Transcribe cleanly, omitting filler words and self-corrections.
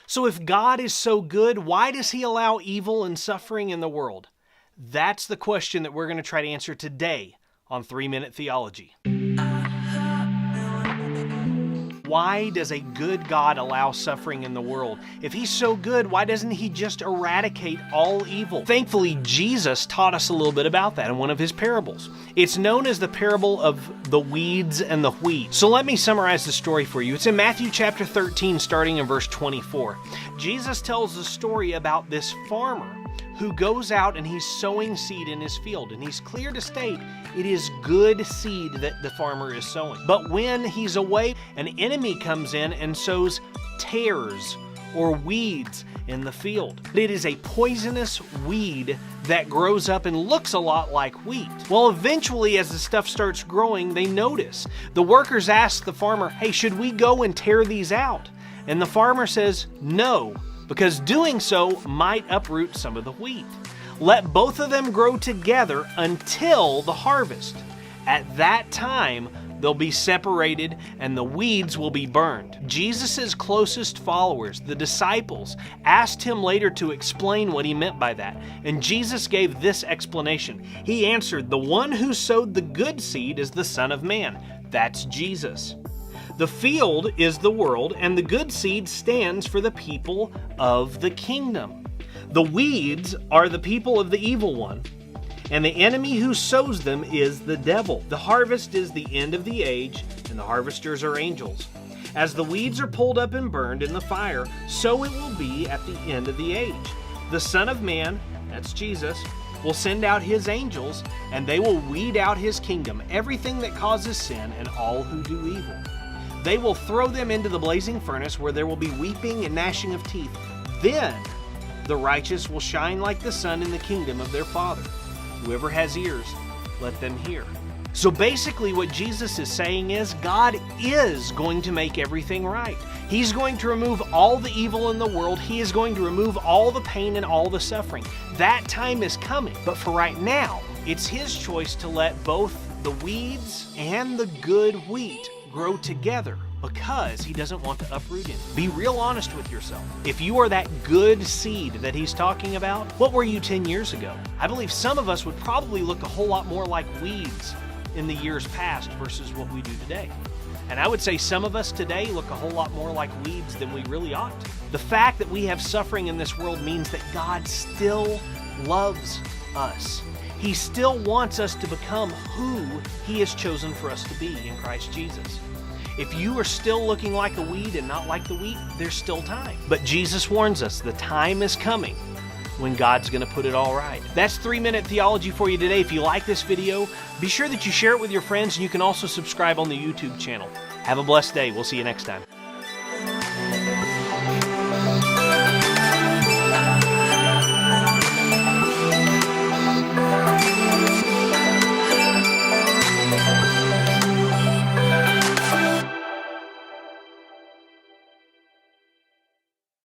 So if God is so good, why does He allow evil and suffering in the world? That's the question that we're going to try to answer today on 3-Minute Theology. Why does a good God allow suffering in the world? If He's so good, why doesn't He just eradicate all evil? Thankfully, Jesus taught us a little bit about that in one of His parables. It's known as the parable of the weeds and the wheat. So let me summarize the story for you. It's in Matthew chapter 13, starting in verse 24. Jesus tells the story about this farmer who goes out and he's sowing seed in his field. And he's clear to state it is good seed that the farmer is sowing. But when he's away, an enemy comes in and sows tares or weeds in the field. It is a poisonous weed that grows up and looks a lot like wheat. Well, eventually, as the stuff starts growing, they notice. The workers ask the farmer, hey, should we go and tear these out? And the farmer says, no, because doing so might uproot some of the wheat. Let both of them grow together until the harvest. At that time, they'll be separated and the weeds will be burned. Jesus' closest followers, the disciples, asked Him later to explain what He meant by that. And Jesus gave this explanation. He answered, the one who sowed the good seed is the Son of Man. That's Jesus. The field is the world, and the good seed stands for the people of the kingdom. The weeds are the people of the evil one, and the enemy who sows them is the devil. The harvest is the end of the age, and the harvesters are angels. As the weeds are pulled up and burned in the fire, so it will be at the end of the age. The Son of Man, that's Jesus, will send out His angels, and they will weed out His kingdom, everything that causes sin and all who do evil. They will throw them into the blazing furnace where there will be weeping and gnashing of teeth. Then the righteous will shine like the sun in the kingdom of their Father. Whoever has ears, let them hear. So basically what Jesus is saying is God is going to make everything right. He's going to remove all the evil in the world. He is going to remove all the pain and all the suffering. That time is coming. But for right now, it's His choice to let both the weeds and the good wheat grow together because He doesn't want to uproot him. Be real honest with yourself. If you are that good seed that He's talking about, what were you 10 years ago? I believe some of us would probably look a whole lot more like weeds in the years past versus what we do today. And I would say some of us today look a whole lot more like weeds than we really ought to. The fact that we have suffering in this world means that God still loves us. He still wants us to become who He has chosen for us to be in Christ Jesus. If you are still looking like a weed and not like the wheat, there's still time. But Jesus warns us the time is coming when God's going to put it all right. That's 3-Minute Theology for you today. If you like this video, be sure that you share it with your friends, and you can also subscribe on the YouTube channel. Have a blessed day. We'll see you next time.